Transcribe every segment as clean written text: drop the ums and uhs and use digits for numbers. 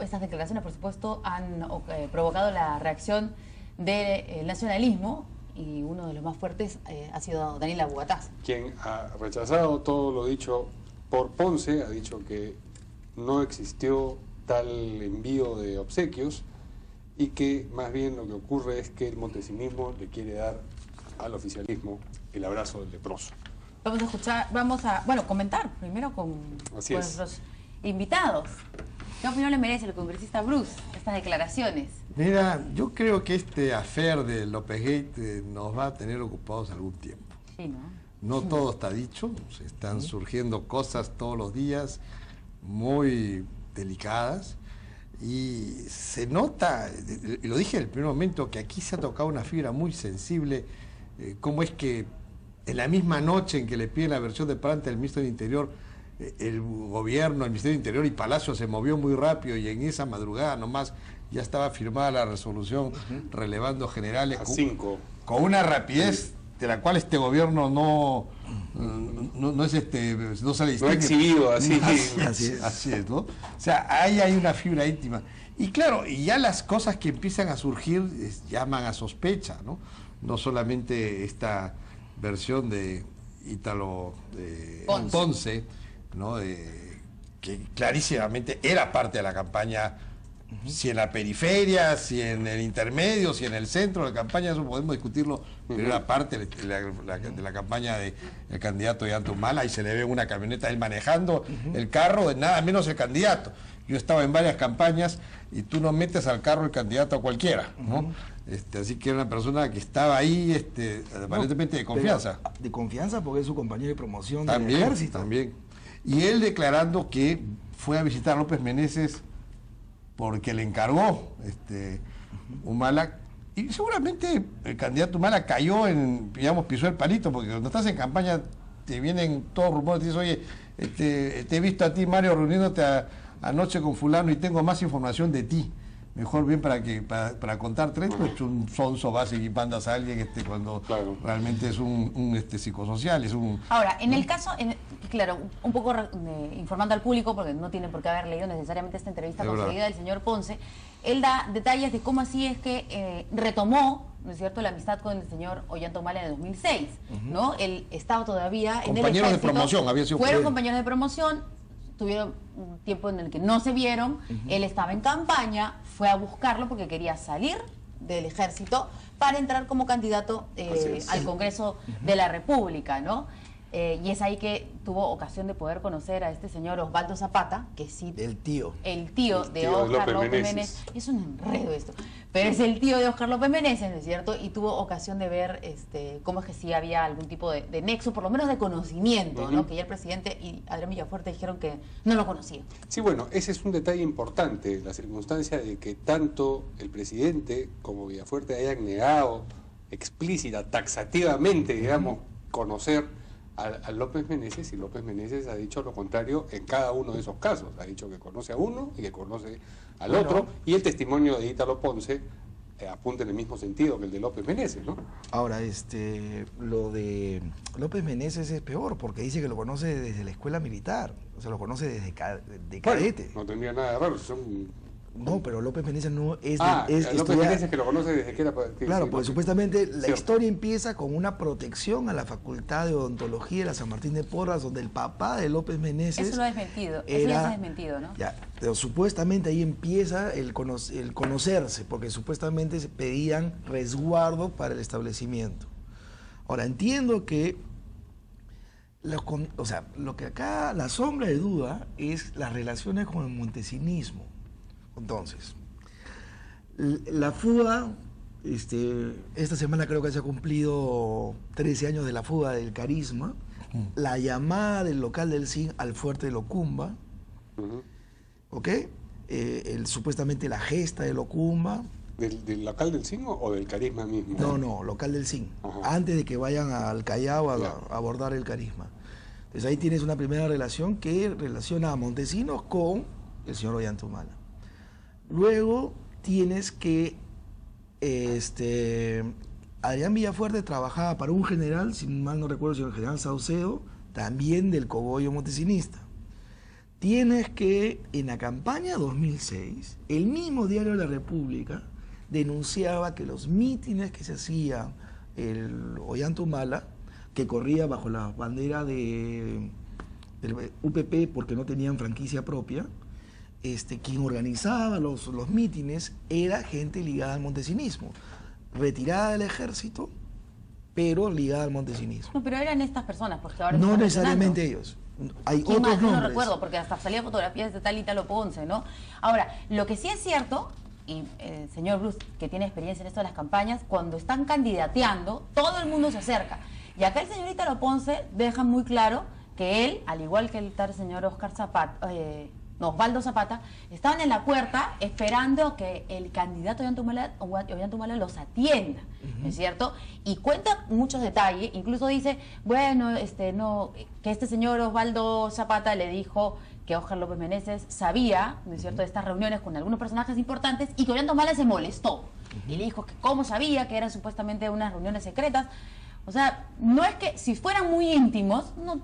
Estas declaraciones, por supuesto, han provocado la reacción del nacionalismo, y uno de los más fuertes ha sido Daniela Bugatás, quien ha rechazado todo lo dicho por Ponce, ha dicho que no existió tal envío de obsequios y que más bien lo que ocurre es que el montesinismo le quiere dar al oficialismo el abrazo del leproso. Vamos a comentar primero con nuestros invitados. ¿Qué opinión le merece el congresista Bruce estas declaraciones? Mira, yo creo que este affair de López Gate nos va a tener ocupados algún tiempo. Sí, ¿no? No todo está dicho, se están surgiendo cosas todos los días muy delicadas y se nota, y lo dije en el primer momento, que aquí se ha tocado una fibra muy sensible, cómo es que en la misma noche en que le piden la versión de parte del ministro del Interior, el gobierno, el Ministerio del Interior y Palacio se movió muy rápido y en esa madrugada nomás ya estaba firmada la resolución relevando generales con una rapidez de la cual este gobierno no se le distingue. No ha exhibido así. Así es, ¿no? O sea, ahí hay una fibra íntima. Y claro, y ya las cosas que empiezan a surgir llaman a sospecha, ¿no? No solamente esta versión de Ítalo Ponce, ¿no? Que clarísimamente era parte de la campaña, si en la periferia, si en el intermedio, si en el centro de la campaña, eso podemos discutirlo, pero era parte de la campaña del candidato Ollanta Humala, y se le ve una camioneta él manejando el carro de nada menos el candidato. Yo estaba en varias campañas y tú no metes al carro el candidato a cualquiera, ¿no? Así que era una persona que estaba ahí, aparentemente de confianza. De confianza porque es su compañero de promoción del ejército. También. Y él declarando que fue a visitar a López Meneses porque le encargó Humala, y seguramente el candidato Humala cayó pisó el palito, porque cuando estás en campaña te vienen todos rumores, te dices, oye, te he visto a ti, Mario, reuniéndote anoche con fulano y tengo más información de ti. Mejor bien para contar tres, pues un sonso vas y mandas a alguien cuando realmente es un psicosocial, es un... Ahora, en el caso, claro, un poco informando al público, porque no tiene por qué haber leído necesariamente esta entrevista conseguida del señor Ponce, él da detalles de cómo así es que retomó, ¿no es cierto?, la amistad con el señor Ollanta Humala en el 2006, ¿no? Él estaba todavía en el ejército. Compañeros de promoción, había sido... Fueron compañeros de promoción, tuvieron un tiempo en el que no se vieron, él estaba en campaña, fue a buscarlo porque quería salir del ejército para entrar como candidato al Congreso de la República, ¿no? Y es ahí que tuvo ocasión de poder conocer a este señor Osvaldo Zapata, que sí... El tío de Óscar López Meneses. Es un enredo esto. Pero es el tío de Óscar López Meneses, ¿no es cierto? Y tuvo ocasión de ver cómo es que sí había algún tipo de nexo, por lo menos de conocimiento, ¿no? Que ya el presidente y Adrián Villafuerte dijeron que no lo conocían. Sí, bueno, ese es un detalle importante, la circunstancia de que tanto el presidente como Villafuerte hayan negado explícita, taxativamente, digamos, conocer a López Meneses, y López Meneses ha dicho lo contrario en cada uno de esos casos. Ha dicho que conoce a uno y que conoce al otro, y el testimonio de Ítalo Ponce apunta en el mismo sentido que el de López Meneses, ¿no? Ahora, lo de López Meneses es peor, porque dice que lo conoce desde la escuela militar, o sea, lo conoce desde cadete. Bueno, no tendría nada de raro, No, pero López Meneses no es... López Meneses que lo conoce desde que era... Claro, porque supuestamente la historia empieza con una protección a la Facultad de Odontología de la San Martín de Porras, donde el papá de López Meneses... Eso lo ha desmentido, eso ya se ha desmentido, ¿no? Ya, pero supuestamente ahí empieza el conocerse, porque supuestamente se pedían resguardo para el establecimiento. Ahora, entiendo que... lo que acá la sombra de duda es las relaciones con el montesinismo. Entonces, la fuga, esta semana creo que se ha cumplido 13 años de la fuga del Carisma, la llamada del local del CIN al fuerte de Locumba, ¿ok? Supuestamente la gesta de Locumba. ¿Del local del CIN o del Carisma mismo? No, local del CIN, antes de que vayan al Callao a abordar el Carisma. Entonces ahí tienes una primera relación que relaciona a Montesinos con el señor Ollanta Humala. Luego tienes que Adrián Villafuerte trabajaba para un general, si mal no recuerdo, si el general Saucedo, también del cogollo montesinista. tienes que, en la campaña 2006, el mismo diario La República denunciaba que los mítines que se hacían el Ollantumala, que corría bajo la bandera del UPP porque no tenían franquicia propia, quien organizaba los mítines era gente ligada al montesinismo, retirada del ejército, pero ligada al montesinismo. No, pero eran estas personas, porque ahora no necesariamente ellos. Hay otros más? nombres. No recuerdo, porque hasta salía fotografías de tal Italo Ponce, ¿no? Ahora, lo que sí es cierto, y el señor Bruce, que tiene experiencia en esto de las campañas, cuando están candidateando, todo el mundo se acerca. Y acá el señor Italo Ponce deja muy claro que él, al igual que el tal señor Osvaldo Zapata, estaban en la puerta esperando que el candidato Ollantumala los atienda, ¿no es cierto? Y cuenta muchos detalles, incluso dice, bueno, que este señor Osvaldo Zapata le dijo que Óscar López Meneses sabía, ¿no es cierto?, de estas reuniones con algunos personajes importantes y que Ollantumala se molestó. Y le dijo que cómo sabía que eran supuestamente unas reuniones secretas. O sea, no es que si fueran muy íntimos, no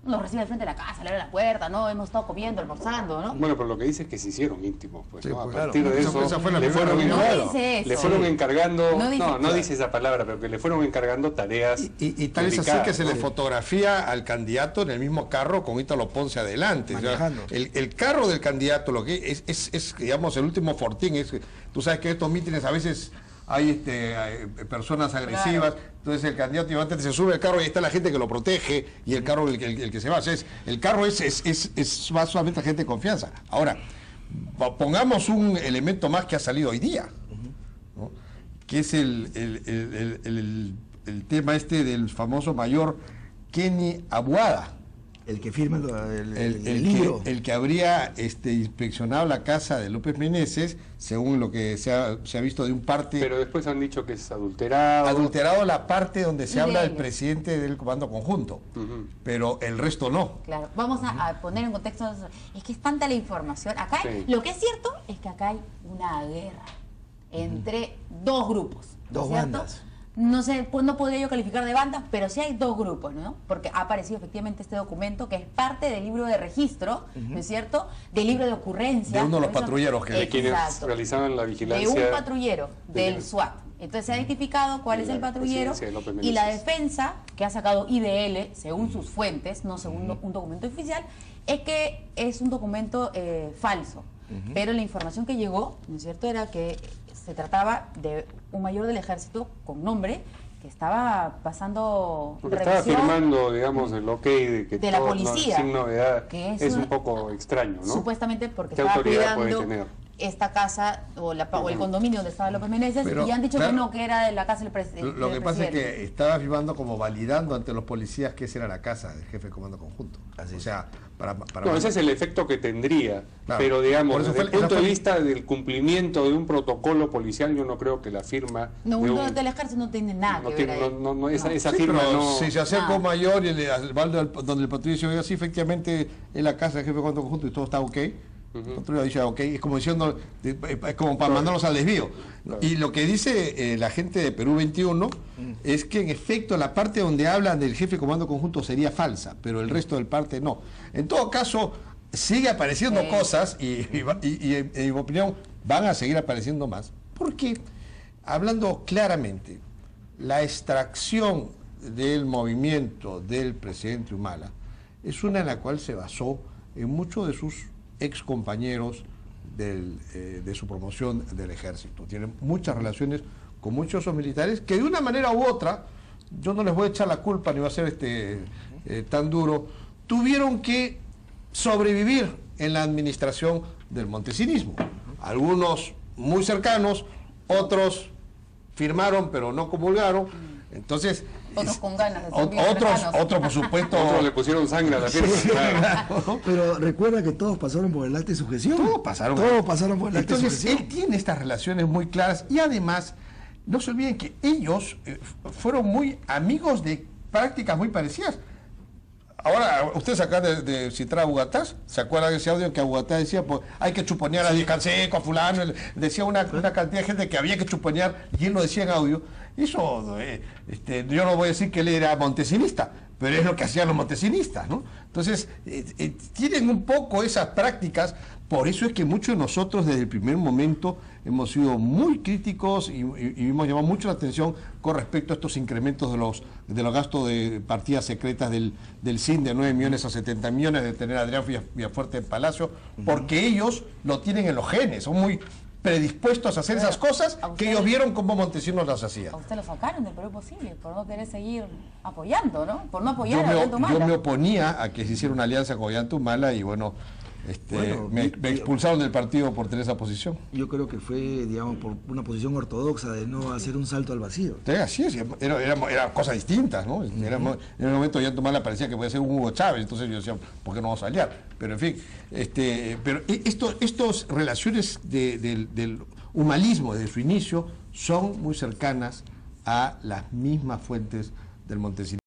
los recibe al frente de la casa, le abre la puerta, ¿no? Hemos estado comiendo, almorzando, ¿no? Bueno, pero lo que dice es que se hicieron íntimos, pues, Sí, ¿no? pues, A partir claro. de eso, Esa fue la le primera fueron, reunión. No dice eso. le fueron encargando, No dice- no dice esa palabra, pero que le fueron encargando tareas Y tal es así delicadas, que se le ¿no? fotografía al candidato en el mismo carro con Ítalo Ponce adelante. O sea, Manejando. el carro del candidato, lo que es, digamos, el último fortín. Tú sabes que en estos mítines a veces hay personas agresivas, entonces el candidato antes se sube al carro y ahí está la gente que lo protege y el carro el que se va. O sea, el carro es más solamente gente de confianza. Ahora, pongamos un elemento más que ha salido hoy día, ¿no? Que es el tema del famoso mayor Kenny Abuada, El que firma el libro. el que habría inspeccionado la casa de López Meneses, según lo que se ha visto de un parte, Pero después han dicho que es adulterado. adulterado la parte donde se Y de habla del ellos. presidente del Comando Conjunto, pero el resto no. Claro, vamos a poner en contexto, es que es tanta la información. Acá lo que es cierto es que acá hay una guerra entre dos grupos, ¿no es Dos cierto? bandas. No sé, pues no podría yo calificar de bandas, pero sí hay dos grupos, ¿no? Porque ha aparecido efectivamente este documento que es parte del libro de registro, ¿no es cierto? Del libro de ocurrencias. De uno de los por eso- patrulleros que- De quienes Exacto. realizaban la De vigilancia. un patrullero del de- SWAT. Entonces se ha identificado cuál de es la el patrullero presidencia de López y la Meneses. defensa que ha sacado IDL, según sus fuentes, no según un documento oficial, es que es un documento falso. Pero la información que llegó, ¿no es cierto?, era que se trataba de un mayor del ejército con nombre que estaba pasando Porque estaba revisión, firmando, digamos, el ok de que de la todo, policía, sin novedad, que es es un una- poco extraño, ¿no? supuestamente porque ¿Qué estaba autoridad puede cuidando tener? esta casa o el condominio donde estaba López Meneses, Pero, y han dicho claro, que no, que era de la casa del presidente. Lo que pasa es que estaba firmando como validando ante los policías que esa era la casa del jefe de Comando Conjunto. Así O es. sea, para No, ese es el efecto que tendría, Claro. pero digamos, Por eso desde el fue- esa punto de fue- vista del cumplimiento de un protocolo policial, yo no creo que la firma No, de uno un- del ejército no tiene nada no que tiene- ver ahí. esa Sí, firma pero no... si se acerca Nada. un mayor y al balde donde el patrullero dice, oiga, sí, efectivamente es la casa del jefe de Comando Conjunto y todo está ok, el patrullero dice, ok, es como diciendo, es como para mandarnos al desvío. Y lo que dice la gente de Perú 21 es que en efecto la parte donde hablan del jefe de Comando Conjunto sería falsa, pero el resto del parte no. En todo caso, sigue apareciendo Sí. cosas y en mi opinión van a seguir apareciendo más, porque hablando claramente, la extracción del movimiento del presidente Humala es una en la cual se basó en muchos de sus ex compañeros de su promoción del ejército. Tienen muchas relaciones con muchos de esos militares que de una manera u otra, yo no les voy a echar la culpa ni va a ser tan duro, tuvieron que sobrevivir en la administración del montesinismo. Algunos muy cercanos, otros firmaron pero no comulgaron. Entonces, Otros con ganas de ser bien cercanos. otros por supuesto, Otros le pusieron sangre a la firma. claro. Pero recuerda que todos pasaron por el acta de sujeción. Todos pasaron. Todos pasaron por el acta de Entonces, sujeción. él tiene estas relaciones muy claras y además, no se olviden que ellos fueron muy amigos de prácticas muy parecidas. Ahora, ustedes acá de citar a Bugatás, ¿se acuerdan de ese audio en que Bugatás decía, pues hay que chuponear a Canseco, a fulano? Él decía una cantidad de gente que había que chuponear y él lo decía en audio. Eso, yo no voy a decir que él era montesinista, pero es lo que hacían los montesinistas, ¿no? Entonces, tienen un poco esas prácticas, por eso es que muchos de nosotros desde el primer momento hemos sido muy críticos y hemos llamado mucho la atención con respecto a estos incrementos de los gastos de partidas secretas del CIN de 9 millones a 70 millones, de tener a Adrián Villafuerte en Palacio, porque ellos lo tienen en los genes, son muy predispuestos a hacer esas cosas que ellos vieron cómo Montesinos las hacía. A usted lo sacaron del Perú Posible por no querer seguir apoyando, ¿no? Por no apoyar a Ollantumala. Yo me oponía a que se hiciera una alianza con Ollantumala y bueno, me expulsaron del partido por tener esa posición. Yo creo que fue, digamos, por una posición ortodoxa de no hacer un salto al vacío. Sí, así es, era cosa distinta, ¿no? En un momento Ollantumala parecía que podía ser un Hugo Chávez, entonces yo decía, ¿por qué no vamos a aliar? Pero en fin, pero estos relaciones del humanismo desde su inicio son muy cercanas a las mismas fuentes del Montesinismo.